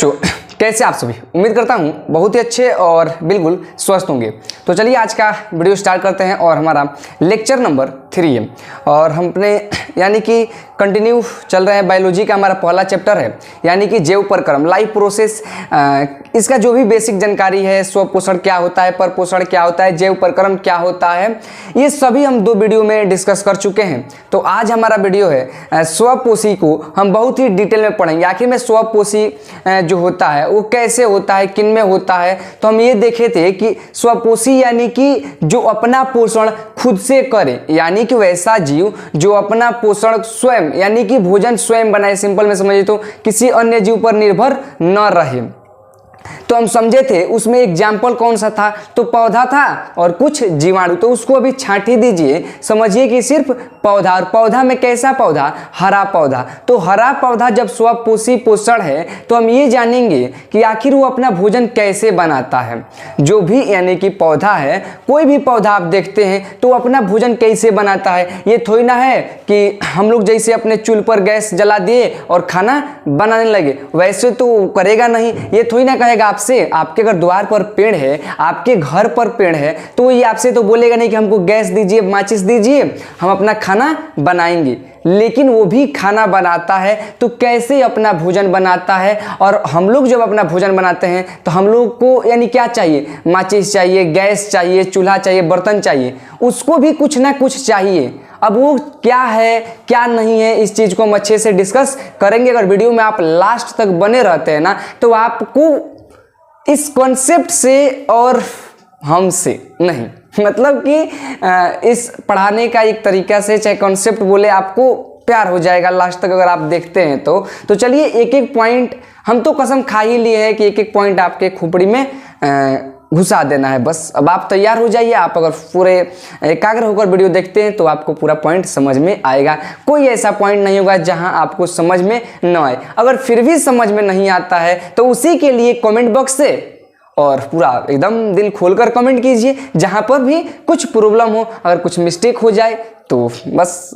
कैसे आप सभी, उम्मीद करता हूँ बहुत ही अच्छे और बिल्कुल स्वस्थ होंगे। तो चलिए आज का वीडियो स्टार्ट करते हैं और हमारा लेक्चर नंबर 3 है और हमने यानी कि कंटिन्यू चल रहे हैं। बायोलॉजी का हमारा पहला चैप्टर है यानी कि जैव प्रक्रम, लाइफ प्रोसेस। इसका जो भी बेसिक जानकारी है, स्वपोषण क्या होता है, परपोषण क्या होता है, जैव प्रक्रम क्या होता है, ये सभी हम 2 वीडियो में डिस्कस कर चुके हैं। तो आज हमारा वीडियो है स्वपोषी को हम बहुत ही डिटेल में पढ़ेंगे। आखिर में स्वपोषी जो होता है वो कैसे होता है, किन में होता है। तो हम ये देखे थे कि स्वपोषी यानी कि जो अपना पोषण खुद से करे, यानी कि वैसा जीव जो अपना पोषण स्वयं यानी कि भोजन स्वयं बनाए। सिंपल में समझिए तो किसी अन्य जीव पर निर्भर न रहे। तो हम समझे थे उसमें एग्जाम्पल कौन सा था, तो पौधा था और कुछ जीवाणु। तो उसको अभी छांट ही दीजिए, समझिए कि सिर्फ पौधा, और पौधा में कैसा पौधा, हरा पौधा। तो हरा पौधा जब स्वपोषी पोषण है तो हम ये जानेंगे कि आखिर वो अपना भोजन कैसे बनाता है। जो भी यानी कि पौधा है, कोई भी पौधा आप देखते हैं तो अपना भोजन कैसे बनाता है। ये थोड़ी ना है कि हम लोग जैसे अपने चूल्हे पर गैस जला दिए और खाना बनाने लगे, वैसे तो करेगा नहीं। ये थोड़ी ना कहेगा आपसे, आपके अगर द्वार पर पेड़ है, आपके घर पर पेड़ है, तो ये आपसे तो बोलेगा नहीं कि हमको गैस दीजिए, माचिस दीजिए, हम अपना खाना बनाएंगे। लेकिन वो भी खाना बनाता है। तो कैसे अपना भोजन बनाता है। और हम लोग जब अपना भोजन बनाते हैं तो हम लोग को यानी क्या चाहिए, माचिस चाहिए, गैस चाहिए, चूल्हा चाहिए, बर्तन चाहिए, उसको भी कुछ ना कुछ चाहिए। अब वो क्या है क्या नहीं है, इस चीज़ को हम अच्छे से डिस्कस करेंगे। अगर वीडियो में आप लास्ट तक बने रहते हैं ना, तो आपको इस कॉन्सेप्ट से और हमसे नहीं, मतलब कि इस पढ़ाने का एक तरीका से, चाहे कॉन्सेप्ट बोले, आपको प्यार हो जाएगा लास्ट तक अगर आप देखते हैं तो चलिए एक एक पॉइंट, हम तो कसम खा ही लिए हैं कि एक एक पॉइंट आपके खोपड़ी में घुसा देना है। बस अब आप तैयार हो जाइए। आप अगर पूरे एकाग्र होकर वीडियो देखते हैं तो आपको पूरा पॉइंट समझ में आएगा। कोई ऐसा पॉइंट नहीं होगा जहां आपको समझ में न आए। अगर फिर भी समझ में नहीं आता है तो उसी के लिए कमेंट बॉक्स से और पूरा एकदम दिल खोलकर कमेंट कीजिए। जहां पर भी कुछ प्रॉब्लम हो, अगर कुछ मिस्टेक हो जाए तो बस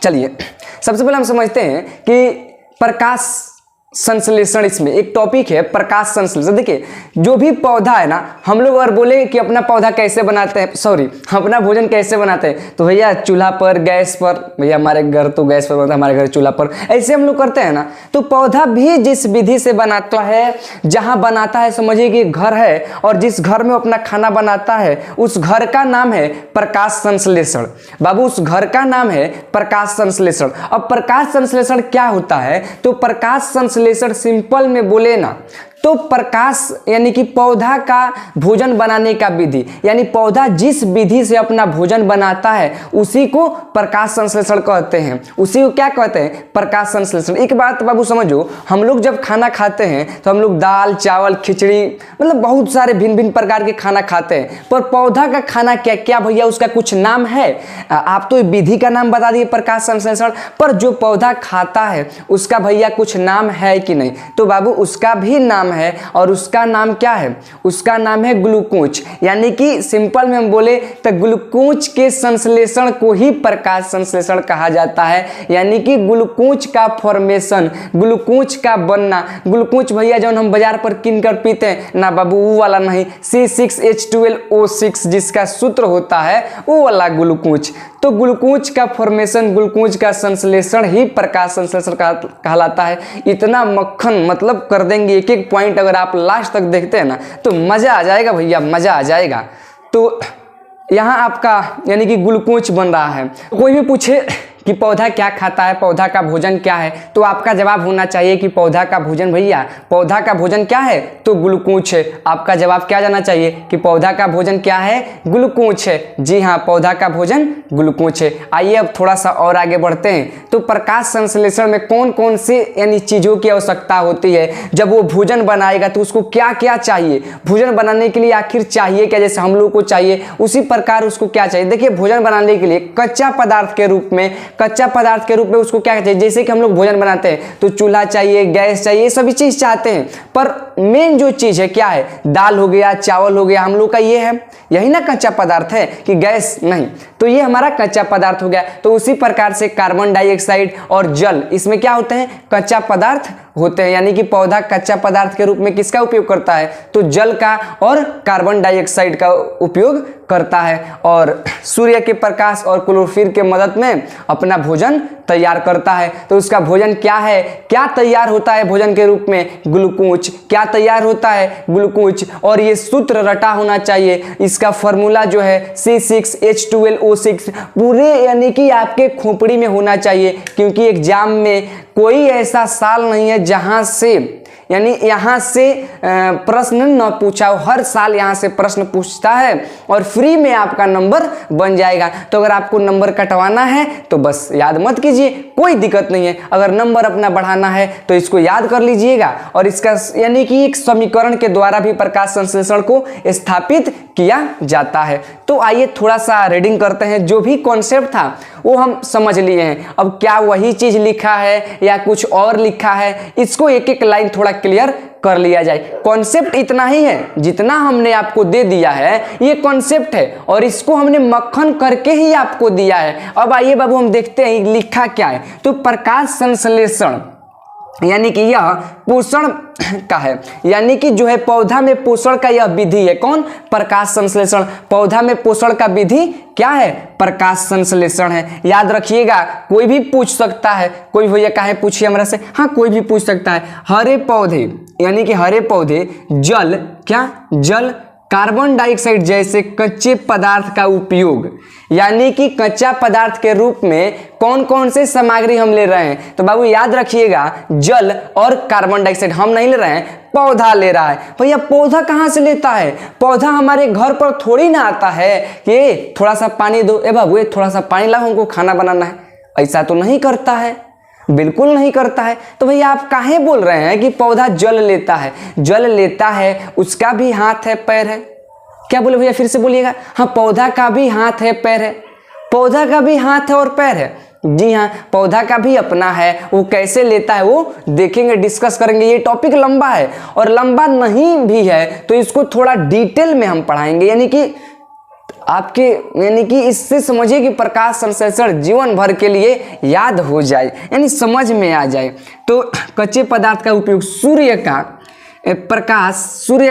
चलिए सबसे पहले हम समझते हैं कि प्रकाश संश्लेषण, इसमें एक टॉपिक है प्रकाश संश्लेषण। देखिए जो भी पौधा है ना, हम लोग अगर बोले कि अपना पौधा कैसे बनाते हैं, सॉरी अपना भोजन कैसे बनाते हैं, तो भैया चूल्हा पर, गैस पर, भैया हमारे घर तो गैस पर बनता है, हमारे घर चूल्हा पर, ऐसे हम लोग करते हैं ना। तो पौधा भी जिस विधि से बनाता है, जहाँ बनाता है, समझिए कि घर है और जिस घर में अपना खाना बनाता है उस घर का नाम है प्रकाश संश्लेषण। बाबू उस घर का नाम है प्रकाश संश्लेषण। अब प्रकाश संश्लेषण क्या होता है, तो प्रकाश संश्लेषण सिंपल में बोले ना तो प्रकाश यानी कि पौधा का भोजन बनाने का विधि, यानी पौधा जिस विधि से अपना भोजन बनाता है उसी को प्रकाश संश्लेषण कहते हैं। उसी को क्या कहते हैं, प्रकाश संश्लेषण। एक बात बाबू समझो, हम लोग जब खाना खाते हैं तो हम लोग दाल, चावल, खिचड़ी, मतलब बहुत सारे भिन्न भिन्न प्रकार के खाना खाते हैं। पर पौधा का खाना क्या क्या भैया, उसका कुछ नाम है। आप तो विधि का नाम बता दिए प्रकाश संश्लेषण, पर जो पौधा खाता है उसका भैया कुछ नाम है कि नहीं, तो बाबू उसका भी नाम है। और उसका नाम क्या है, उसका नाम है ग्लूकोज। यानी कि सिंपल में हम बोले तो ग्लूकोज के संश्लेषण को ही प्रकाश संश्लेषण कहा जाता है। यानी कि ग्लूकोज का फॉर्मेशन, ग्लूकोज का बनना। ग्लूकोज भैया जो हम बाजार पर किन कर पीते हैं ना बाबू, वो वाला नहीं, C6H12O6 जिसका सूत्र होता है वो वाला ग्लूकोज। तो ग्लूकोज का फॉर्मेशन, ग्लूकोज का संश्लेषण ही प्रकाश संश्लेषण कहलाता है। इतना मक्खन मतलब कर देंगे, एक एक पॉइंट अगर आप लास्ट तक देखते हैं ना तो मजा आ जाएगा भैया, मजा आ जाएगा। तो यहाँ आपका यानी कि ग्लूकोज बन रहा है। कोई भी पूछे कि पौधा क्या खाता है, पौधा का भोजन क्या है, तो आपका जवाब होना चाहिए कि पौधा का भोजन, भैया पौधा का भोजन क्या है, तो ग्लूकोज है। आपका जवाब क्या जाना चाहिए कि पौधा का भोजन क्या है, ग्लूकोज है। जी हाँ, पौधा का भोजन ग्लूकोज है। आइए अब थोड़ा सा और आगे बढ़ते हैं। तो प्रकाश संश्लेषण में कौन कौन से यानी चीज़ों की आवश्यकता होती है। जब वो भोजन बनाएगा तो उसको क्या क्या चाहिए, भोजन बनाने के लिए आखिर चाहिए क्या, जैसे हम लोग को चाहिए उसी प्रकार उसको क्या चाहिए। देखिए भोजन बनाने के लिए कच्चा पदार्थ के रूप में उसको क्या चाहिए, जैसे कि हम लोग भोजन बनाते हैं तो चूल्हा चाहिए, गैस चाहिए, ये सभी चीज़ चाहते हैं। पर मेन जो चीज़ है क्या है, दाल हो गया, चावल हो गया, हम लोग का ये है, यही ना कच्चा पदार्थ है कि गैस नहीं। तो ये हमारा कच्चा पदार्थ हो गया। तो उसी प्रकार से कार्बन डाइऑक्साइड और जल, इसमें क्या होते हैं, कच्चा पदार्थ होते हैं। यानी कि पौधा कच्चा पदार्थ के रूप में किसका उपयोग करता है, तो जल का और कार्बन डाइऑक्साइड का उपयोग करता है, और सूर्य के प्रकाश और क्लोरोफिल के मदद में अपना भोजन तैयार करता है। तो उसका भोजन क्या है, क्या तैयार होता है भोजन के रूप में, ग्लूकोज। क्या तैयार होता है, ग्लूकोज। और ये सूत्र रटा होना चाहिए, इसका फॉर्मूला जो है C6H12O6 पूरे यानी कि आपके खोपड़ी में होना चाहिए, क्योंकि एग्जाम में कोई ऐसा साल नहीं है जहां से यानी यहाँ से प्रश्न न पूछा हो। हर साल यहाँ से प्रश्न पूछता है और फ्री में आपका नंबर बन जाएगा। तो अगर आपको नंबर कटवाना है तो बस याद मत कीजिए, कोई दिक्कत नहीं है। अगर नंबर अपना बढ़ाना है तो इसको याद कर लीजिएगा, और इसका यानी कि एक समीकरण के द्वारा भी प्रकाश संश्लेषण को स्थापित किया जाता है। तो आइए थोड़ा सा रीडिंग करते हैं। जो भी कॉन्सेप्ट था वो हम समझ लिए हैं, अब क्या वही चीज लिखा है या कुछ और लिखा है, इसको एक एक लाइन थोड़ा क्लियर कर लिया जाए। कॉन्सेप्ट इतना ही है जितना हमने आपको दे दिया है, ये कॉन्सेप्ट है और इसको हमने मक्खन करके ही आपको दिया है। अब आइए बाबू हम देखते हैं लिखा क्या है। तो प्रकाश संश्लेषण यानी कि यह पोषण का है, यानी कि जो है पौधा में पोषण का यह विधि है। कौन, प्रकाश संश्लेषण। पौधा में पोषण का विधि क्या है, प्रकाश संश्लेषण है। याद रखिएगा, कोई भी पूछ सकता है, कोई भैया काहे पूछिए हमरा से, हाँ कोई भी पूछ सकता है। हरे पौधे यानी कि हरे पौधे जल, क्या जल, कार्बन डाइऑक्साइड जैसे कच्चे पदार्थ का उपयोग, यानी कि कच्चा पदार्थ के रूप में कौन कौन से सामग्री हम ले रहे हैं। तो बाबू याद रखिएगा, जल और कार्बन डाइऑक्साइड हम नहीं ले रहे हैं, पौधा ले रहा है। भैया पौधा कहाँ से लेता है, पौधा हमारे घर पर थोड़ी ना आता है कि थोड़ा सा पानी दो, ए बाबू थोड़ा सा पानी लाओ हमको खाना बनाना है, ऐसा तो नहीं करता है, बिल्कुल नहीं करता है। तो भैया आप काहे बोल रहे हैं कि पौधा जल लेता है, जल लेता है, उसका भी हाथ है पैर है। क्या बोले भैया, फिर से बोलिएगा। हाँ पौधा का भी हाथ है पैर है, पौधा का भी हाथ है और पैर है। जी हाँ, पौधा का भी अपना है, वो कैसे लेता है वो देखेंगे, डिस्कस करेंगे। ये टॉपिक लंबा है और लंबा नहीं भी है तो इसको थोड़ा डिटेल में हम पढ़ाएंगे, यानी कि आपके यानी कि इससे समझिए कि प्रकाश संश्लेषण जीवन भर के लिए याद हो जाए, यानी समझ में आ जाए। तो कच्चे पदार्थ का उपयोग सूर्य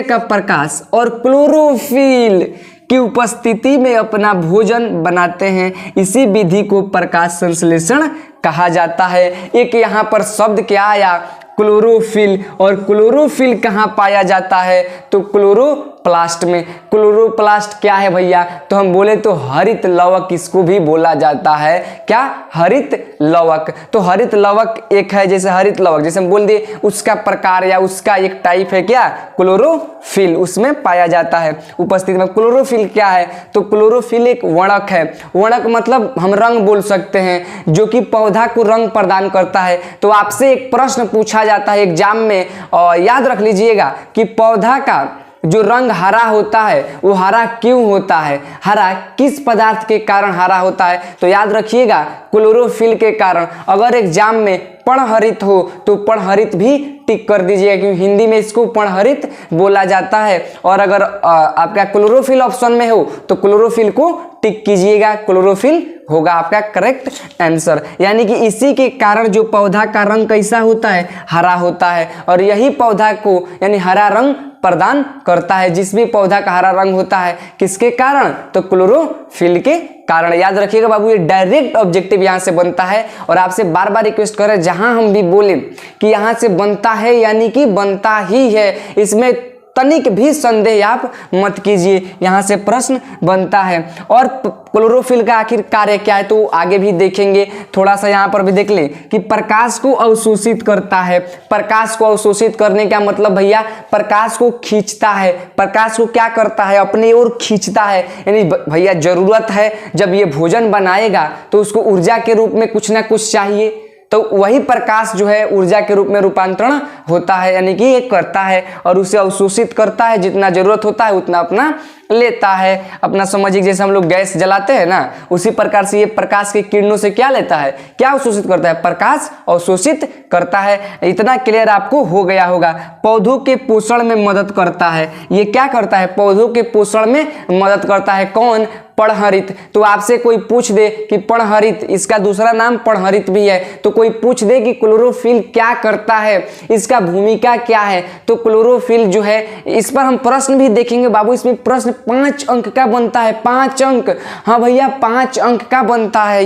का प्रकाश और क्लोरोफिल की उपस्थिति में अपना भोजन बनाते हैं। इसी विधि को प्रकाश संश्लेषण कहा जाता है। एक यहाँ पर शब्द क्या आया, क्लोरोफिल, और क्लोरोफिल कहाँ पाया जाता है, तो क्लोरोप्लास्ट में। क्लोरोप्लास्ट क्या है भैया, तो हम बोले तो हरित लवक इसको भी बोला जाता है। क्या, हरित लवक। तो हरित लवक एक है, जैसे हरित लवक जैसे हम बोल दिए उसका प्रकार या उसका एक टाइप है क्या, क्लोरोफिल, उसमें पाया जाता है उपस्थिति में। क्लोरोफिल क्या है, तो क्लोरोफिल एक वर्णक है। वर्णक मतलब हम रंग बोल सकते हैं, जो कि पौधा को रंग प्रदान करता है। तो आपसे एक प्रश्न पूछा जाता है एग्जाम में, और याद रख लीजिएगा कि पौधा का जो रंग हरा होता है वो हरा क्यों होता है, हरा किस पदार्थ के कारण हरा होता है, तो याद रखिएगा क्लोरोफिल के कारण। अगर एग्जाम में पर्णहरित हो तो पर्णहरित भी टिक कर दीजिएगा, क्योंकि हिंदी में इसको पर्णहरित बोला जाता है। और अगर आपका क्लोरोफिल ऑप्शन में हो तो क्लोरोफिल को टिक कीजिएगा, क्लोरोफिल होगा आपका करेक्ट आंसर। यानी कि इसी के कारण जो पौधा का रंग कैसा होता है, हरा होता है, और यही पौधा को यानी हरा रंग प्रदान करता है। जिस भी पौधा का हरा रंग होता है किसके कारण, तो क्लोरोफिल के कारण। याद रखिएगा बाबू, ये डायरेक्ट ऑब्जेक्टिव यहाँ से बनता है। और आपसे बार बार रिक्वेस्ट कर रहे हैं, जहां हम भी बोले कि यहाँ से बनता है यानी कि बनता ही है, इसमें तनिक भी संदेह आप मत कीजिए, यहाँ से प्रश्न बनता है। और क्लोरोफिल का आखिर कार्य क्या है तो आगे भी देखेंगे। थोड़ा सा यहाँ पर भी देख लें कि प्रकाश को अवशोषित करता है। प्रकाश को अवशोषित करने का मतलब भैया प्रकाश को खींचता है। प्रकाश को क्या करता है, अपनी ओर खींचता है। यानी भैया जरूरत है, जब ये भोजन बनाएगा तो उसको ऊर्जा के रूप में कुछ ना कुछ चाहिए, तो वही प्रकाश जो है ऊर्जा के रूप में रूपांतरण होता है, यानी कि ये करता है और उसे अवशोषित करता है। जितना जरूरत होता है उतना अपना लेता है। अपना समझिए जैसे हम लोग गैस जलाते हैं ना, उसी प्रकार से ये प्रकाश के किरणों से क्या लेता है, क्या अवशोषित करता है, प्रकाश अवशोषित करता है। इतना क्लियर आपको हो गया होगा। पौधों के पोषण में मदद करता है, ये क्या करता है, पौधों के पोषण में मदद करता है। कौन, पणहरित। तो आपसे कोई पूछ दे कि पणहरित, इसका दूसरा नाम पणहरित भी है, तो कोई पूछ दे कि क्लोरोफिल क्या करता है, इसका भूमिका क्या है, तो क्लोरोफिल जो है, इस पर हम प्रश्न भी देखेंगे बाबू। इसमें प्रश्न 5 अंक का बनता है, 5 अंक। हाँ भैया 5 अंक का बनता है।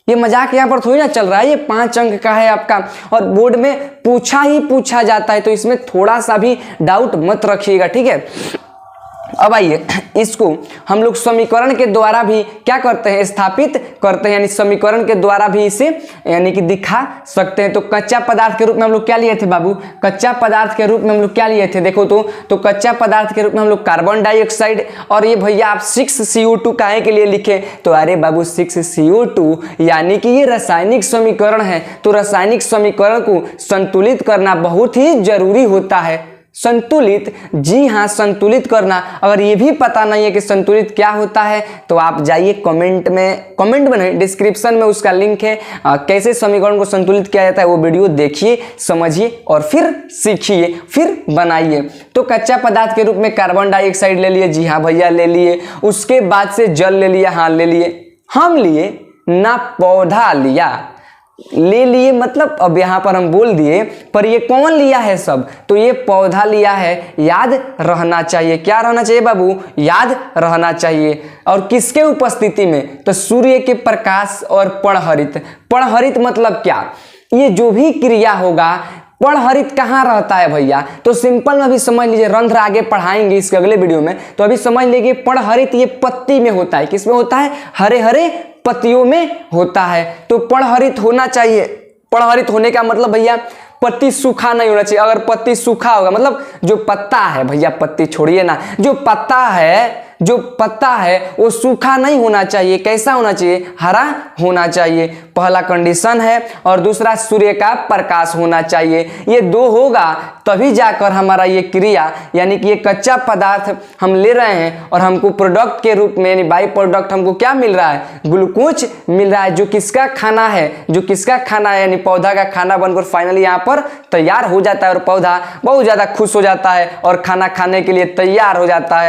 ये मजाक यहाँ पर थोड़ी ना चल रहा है, ये 5 अंक का है आपका, और बोर्ड में पूछा ही पूछा जाता है, तो इसमें थोड़ा सा भी डाउट मत रखिएगा, ठीक है। अब आइए, इसको हम लोग समीकरण के द्वारा भी क्या करते हैं, स्थापित करते हैं, यानी समीकरण के द्वारा भी इसे यानी कि दिखा सकते हैं। तो कच्चा पदार्थ के रूप में हम लोग क्या लिए थे बाबू, कच्चा पदार्थ के रूप में हम लोग क्या लिए थे, देखो तो कच्चा पदार्थ के रूप में हम लोग कार्बन डाइऑक्साइड। और ये भैया आप 6CO2 काहे के लिए लिखे, तो अरे बाबू 6CO2 यानी कि ये रासायनिक समीकरण है, तो रासायनिक समीकरण को संतुलित करना बहुत ही जरूरी होता है। संतुलित, जी हाँ संतुलित करना। अगर ये भी पता नहीं है कि संतुलित क्या होता है, तो आप जाइए कमेंट में नहीं, डिस्क्रिप्शन में उसका लिंक है, कैसे समीकरण को संतुलित किया जाता है, वो वीडियो देखिए, समझिए और फिर सीखिए, फिर बनाइए। तो कच्चा पदार्थ के रूप में कार्बन डाइऑक्साइड ले लिए, जी हाँ भैया ले लिए। उसके बाद से जल ले लिया, हाँ ले लिए, हम लिए ना पौधा लिया, ले लिए मतलब अब यहाँ पर हम बोल दिए, पर ये कौन लिया है सब, तो ये पौधा लिया है। याद रहना चाहिए, क्या रहना चाहिए बाबू, याद रहना चाहिए। और किसके उपस्थिति में, तो सूर्य के प्रकाश और पणहरित। पणहरित मतलब क्या, ये जो भी क्रिया होगा, पणहरित कहाँ रहता है भैया, तो सिंपल में भी समझ लीजिए, रंध्र आगे पढ़ाएंगे इसके अगले वीडियो में, तो अभी समझ लीजिए पणहरित ये पत्ती में होता है। किसमें होता है, हरे हरे पत्तियों में होता है। तो पणहरित होना चाहिए। पणहरित होने का मतलब भैया पत्ती सूखा नहीं होना चाहिए। अगर पत्ती सूखा होगा मतलब जो पत्ता है, भैया पत्ती छोड़िए ना, जो पत्ता है वो सूखा नहीं होना चाहिए। कैसा होना चाहिए, हरा होना चाहिए, पहला कंडीशन है। और दूसरा सूर्य का प्रकाश होना चाहिए। ये 2 होगा तभी जाकर हमारा ये क्रिया यानी कि ये कच्चा पदार्थ हम ले रहे हैं और हमको प्रोडक्ट के रूप में यानी बाई प्रोडक्ट हमको क्या मिल रहा है, ग्लूकोज मिल रहा है, जो किसका खाना है, यानी पौधा का खाना बनकर फाइनली यहाँ पर तैयार हो जाता है। और पौधा बहुत ज़्यादा खुश हो जाता है और खाना खाने के लिए तैयार हो जाता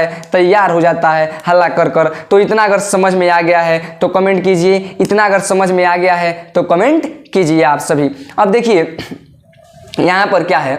है हल्ला कर कर। तो इतना अगर समझ में आ गया है तो कमेंट कीजिए, इतना अगर समझ में आ गया है तो कमेंट कीजिए आप सभी। अब देखिए यहाँ पर क्या है,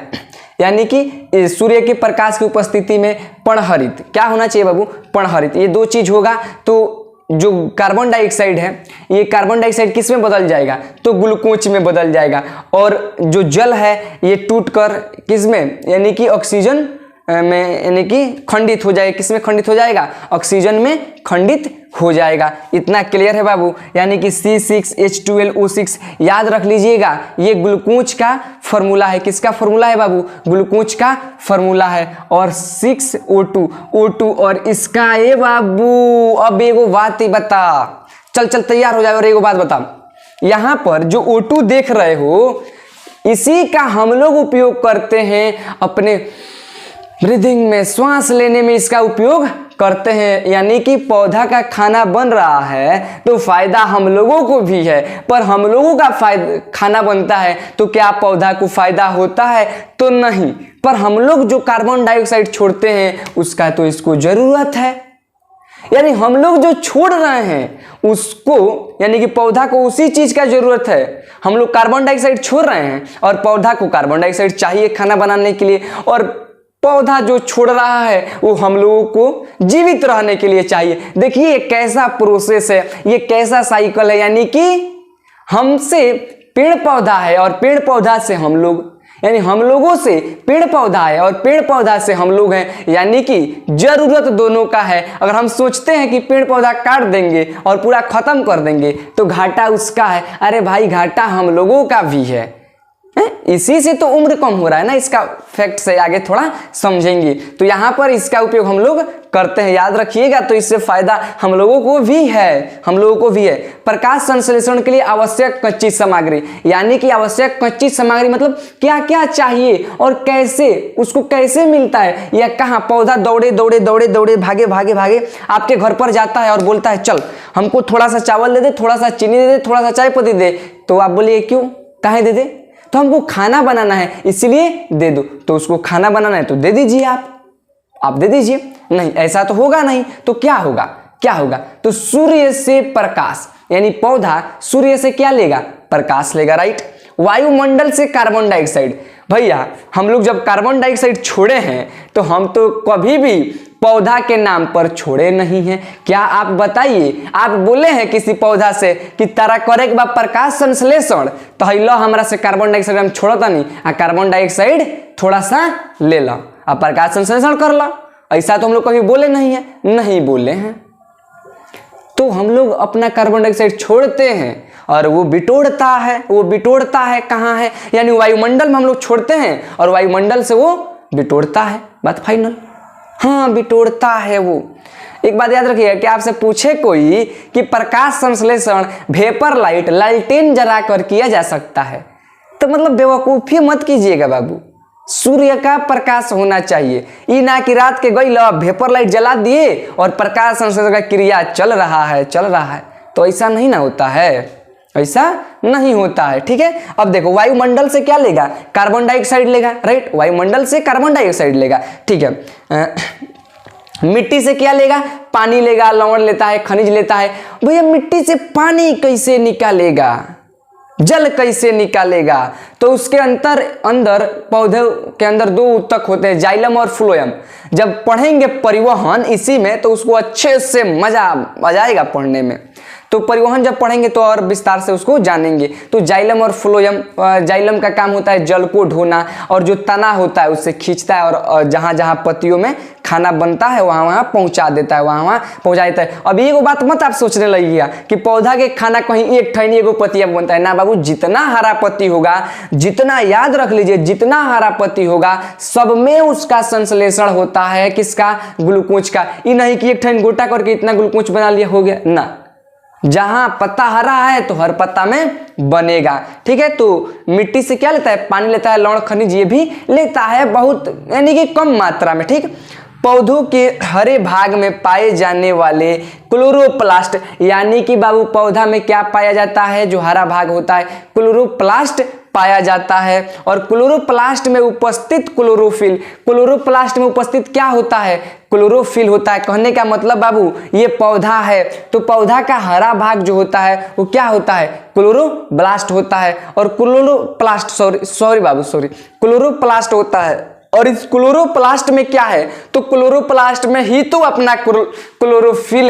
यानी कि सूर्य के प्रकाश की उपस्थिति में पणहरित क्या होना चाहिए बाबू, पणहरित। ये 2 चीज होगा तो जो कार्बन डाइऑक्साइड है, ये कार्बन डाइऑक्साइड किस में बदल जाएगा, तो ग्लूकोज में बदल जाएगा। और जो जल है ये टूटकर किस में, यानी कि ऑक्सीजन में यानी कि खंडित हो जाएगा। किस में खंडित हो जाएगा, ऑक्सीजन में खंडित हो जाएगा। इतना क्लियर है बाबू, यानी कि C6H12O6 याद रख लीजिएगा, ये ग्लूकोज का फॉर्मूला है। किसका फॉर्मूला है बाबू, ग्लूकोज का फॉर्मूला है। और 6O2 और इसका ये बाबू, अब एगो बात ही बता, चल तैयार हो जाए। और एगो बात बता, यहाँ पर जो O2 देख रहे हो, इसी का हम लोग उपयोग करते हैं अपने ब्रीदिंग में, श्वास लेने में इसका उपयोग करते हैं। यानी कि पौधा का खाना बन रहा है तो फायदा हम लोगों को भी है, पर हम लोगों का खाना बनता है तो क्या पौधा को फायदा होता है, तो नहीं। पर हम लोग जो कार्बन डाइऑक्साइड छोड़ते हैं उसका तो इसको जरूरत है। यानी हम लोग जो छोड़ रहे हैं उसको, यानी कि पौधा को उसी चीज का जरूरत है। हम लोग कार्बन डाइऑक्साइड छोड़ रहे हैं और पौधा को कार्बन डाइऑक्साइड चाहिए खाना बनाने के लिए, और पौधा जो छोड़ रहा है वो हम लोगों को जीवित रहने के लिए चाहिए। देखिए ये कैसा प्रोसेस है, ये कैसा साइकिल है। यानी कि हमसे पेड़ पौधा है और पेड़ पौधा से हम लोग, यानी हम लोगों से पेड़ पौधा है और पेड़ पौधा से हम लोग हैं। यानी कि जरूरत दोनों का है। अगर हम सोचते हैं कि पेड़ पौधा काट देंगे और पूरा खत्म कर देंगे तो घाटा उसका है। अरे भाई घाटा हम लोगों का भी है। इसी से तो उम्र कम हो रहा है ना, इसका फैक्ट से आगे थोड़ा समझेंगे। तो यहाँ पर इसका उपयोग हम लोग करते हैं, याद रखिएगा। तो इससे फायदा हम लोगों को भी है, प्रकाश संश्लेषण के लिए आवश्यक कच्ची सामग्री, यानी कि आवश्यक कच्ची सामग्री मतलब क्या क्या चाहिए और कैसे, उसको कैसे मिलता है या कहाँ। पौधा दौड़े भागे आपके घर पर जाता है और बोलता है चल हमको थोड़ा सा चावल दे दे, थोड़ा सा चीनी दे दे, थोड़ा सा चाय पत्ती दे। तो आप बोलिए क्यों, काहे दे दे, तो हमको खाना बनाना है इसलिए दे दो। तो उसको खाना बनाना है तो दे दीजिए, आप दे दीजिए। नहीं ऐसा तो होगा नहीं, तो क्या होगा, क्या होगा? तो सूर्य से प्रकाश, यानी पौधा सूर्य से क्या लेगा? प्रकाश लेगा, राइट। वायुमंडल से कार्बन डाइऑक्साइड, भैया हम लोग जब कार्बन डाइऑक्साइड छोड़े हैं तो हम तो कभी भी पौधा के नाम पर छोड़े नहीं हैं। क्या आप बताइए, आप बोले हैं किसी पौधा से कि तारा करे के बाद प्रकाश संश्लेषण, तो हिलो हमरा से कार्बन डाइऑक्साइड हम छोड़ता नहीं, आ कार्बन डाइऑक्साइड थोड़ा सा ले लो, अब प्रकाश संश्लेषण कर लो। ऐसा तो हम लोग कभी बोले नहीं है, नहीं बोले हैं। तो हम लोग अपना कार्बन डाइऑक्साइड छोड़ते हैं और वो बिटोड़ता है, वो बिटोड़ता है कहाँ है? यानी वायुमंडल में हम लोग छोड़ते हैं और वायुमंडल से वो बिटोड़ता है। बात फाइनल? हाँ, बिटोड़ता है वो। एक बात याद रखिए कि आपसे पूछे कोई कि प्रकाश संश्लेषण वेपर लाइट, लालटेन जलाकर किया जा सकता है, तो मतलब बेवकूफ़ी मत कीजिएगा बाबू। सूर्य का प्रकाश होना चाहिए, ये ना कि रात के गई लो वेपर लाइट जला दिए और प्रकाश संश्लेषण का क्रिया चल रहा है, तो ऐसा नहीं ना होता है, ऐसा नहीं होता है, ठीक है। अब देखो वायुमंडल से क्या लेगा? कार्बन डाइऑक्साइड लेगा, राइट। वायुमंडल से कार्बन डाइऑक्साइड लेगा, ठीक है। मिट्टी से क्या लेगा? पानी लेगा, लवण लेता है, खनिज लेता है। भैया मिट्टी से पानी कैसे निकालेगा, जल कैसे निकालेगा? तो उसके अंदर पौधे के अंदर दो ऊतक होते हैं, जाइलम और फ्लोएम। जब पढ़ेंगे परिवहन इसी में तो उसको अच्छे से मजा आ जाएगा पढ़ने में। तो परिवहन जब पढ़ेंगे तो और विस्तार से उसको जानेंगे। तो जाइलम और फ्लोएम, जाइलम का काम होता है जल को ढोना, और जो तना होता है उससे खींचता है और जहाँ जहाँ पत्तियों में खाना बनता है वहाँ वहाँ पहुँचा देता है, वहाँ पहुँचा देता है। अब एगो बात मत आप सोचने लगिएगा कि पौधा के खाना कहीं एक ठहनी एगो पत्तियाँ बनता है, ना बाबू। जितना हरा पत्ती होगा, जितना याद रख लीजिए, जितना हरा पत्ती होगा सब में उसका संश्लेषण होता है। किसका? ग्लूकोज का। ये नहीं कि एक ठहन गोटा करके इतना ग्लूकोज बना लिया, हो गया ना। जहां पत्ता हरा है तो हर पत्ता में बनेगा, ठीक है। तो मिट्टी से क्या लेता है? पानी लेता है, लवण खनिज ये भी लेता है, बहुत यानी कि कम मात्रा में, ठीक। पौधों के हरे भाग में पाए जाने वाले क्लोरोप्लास्ट, यानी कि बाबू पौधा में क्या पाया जाता है? जो हरा भाग होता है क्लोरोप्लास्ट पाया जाता है। और क्लोरोप्लास्ट में उपस्थित क्लोरोफिल, क्लोरोप्लास्ट में उपस्थित क्या होता है? क्लोरोफिल होता है। कहने का मतलब बाबू ये पौधा है तो पौधा का हरा भाग जो होता है वो क्या होता है? क्लोरोप्लास्ट होता है। और क्लोरोप्लास्ट क्लोरोप्लास्ट होता है। और इस क्लोरोप्लास्ट में क्या है? तो क्लोरोप्लास्ट में ही तो अपना क्लोरोफिल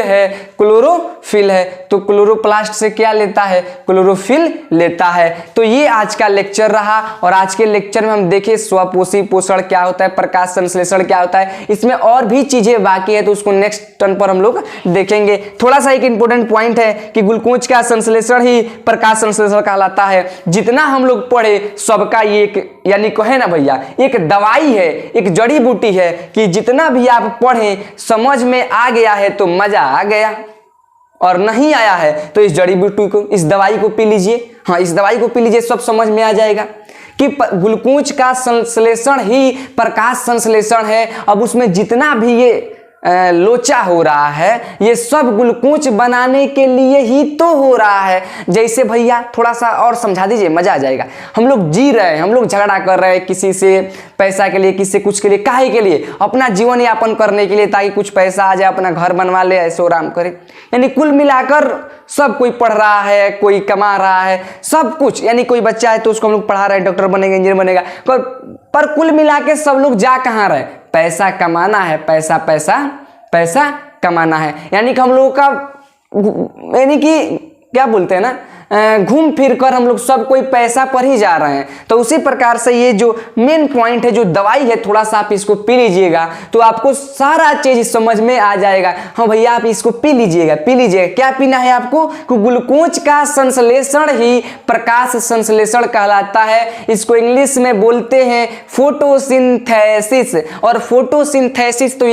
है, तो क्लोरोप्लास्ट से क्या लेता है? क्लोरोफिल लेता है। तो ये आज का लेक्चर रहा, और आज के लेक्चर में हम देखें स्वपोषी पोषण क्या होता है, प्रकाश संश्लेषण क्या होता है। इसमें और भी चीजें बाकी है तो उसको नेक्स्ट टर्न पर हम लोग देखेंगे। थोड़ा सा एक इंपॉर्टेंट पॉइंट है कि ग्लूकोज का संश्लेषण ही प्रकाश संश्लेषण कहलाता है। जितना हम लोग पढ़े सबका ये एक, यानी कहे ना भैया, एक दवाई है, एक जड़ी बूटी है कि जितना भी आप पढ़ें समझ में आ गया है तो मजा आ गया, और नहीं आया है तो इस जड़ी बूटी को, इस दवाई को पी लीजिए। हाँ, इस दवाई को पी लीजिए, सब समझ में आ जाएगा कि ग्लूकोज का संश्लेषण ही प्रकाश संश्लेषण है। अब उसमें जितना भी ये लोचा हो रहा है ये सब ग्लूकोज बनाने के लिए ही तो हो रहा है। जैसे भैया थोड़ा सा और समझा दीजिए, मजा आ जाएगा। हम लोग जी रहे हैं, हम लोग झगड़ा कर रहे हैं किसी से पैसा के लिए, किसी से कुछ के लिए, काहे के लिए? अपना जीवन यापन करने के लिए, ताकि कुछ पैसा आ जाए, अपना घर बनवा ले, ऐसे आराम करे। यानी कुल मिलाकर सब कोई पढ़ रहा है, कोई कमा रहा है, सब कुछ। यानी कोई बच्चा है तो उसको हम लोग पढ़ा रहे हैं, डॉक्टर बनेगा, इंजीनियर बनेगा, पर कुल मिला के सब लोग जा कहाँ रहे? पैसा कमाना है, पैसा पैसा पैसा कमाना है। यानी कि हम लोगों का, यानी कि क्या बोलते हैं ना, घूम फिर कर हम लोग सब कोई पैसा पर ही जा रहे हैं। तो उसी प्रकार से ये जो मेन पॉइंट है, जो दवाई है, थोड़ा सा आप इसको पी लीजिएगा तो आपको सारा चीज समझ में आ जाएगा। हाँ भैया आप इसको पी लीजिएगा, पी लीजिएगा। क्या पीना है आपको? ग्लूकोज का संश्लेषण ही प्रकाश संश्लेषण कहलाता है। इसको इंग्लिश में बोलते हैं फोटोसिंथेसिस। और फोटोसिंथेसिस, तो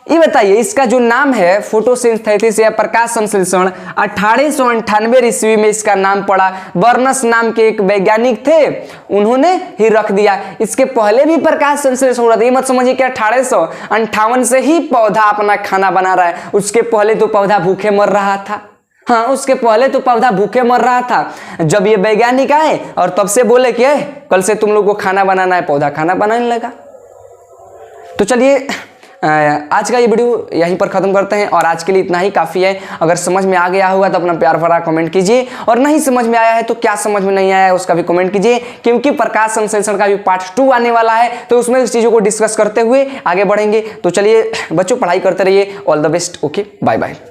ये बताइए इसका जो नाम है फोटोसिंथेसिस या प्रकाश संश्लेषण, 1898 ईस्वी में इसका नाम पड़ा। बर्नस नाम के एक वैज्ञानिक थे, उन्होंने ही रख दिया। इसके पहले भी प्रकाश संश्लेषण हो रहा था। ये मत समझिए कि 1858 से ही पौधा अपना खाना बना रहा है। उसके पहले तो पौधा भूखे मर रहा था। हाँ, उसके पहले तो पौधा भूखे मर रहा था। जब ये वैज्ञानिक आए और तब से बोले कि कल से तुम लोग को खाना बनाना है, पौधा खाना बनाने लगा। तो चलिए आज का ये वीडियो यहीं पर ख़त्म करते हैं और आज के लिए इतना ही काफ़ी है। अगर समझ में आ गया होगा तो अपना प्यार भरा कमेंट कीजिए, और नहीं समझ में आया है तो क्या समझ में नहीं आया है उसका भी कमेंट कीजिए, क्योंकि प्रकाश संश्लेषण का भी पार्ट 2 आने वाला है, तो उसमें इस चीज़ों को डिस्कस करते हुए आगे बढ़ेंगे। तो चलिए बच्चों, पढ़ाई करते रहिए। All the best. Okay, bye bye.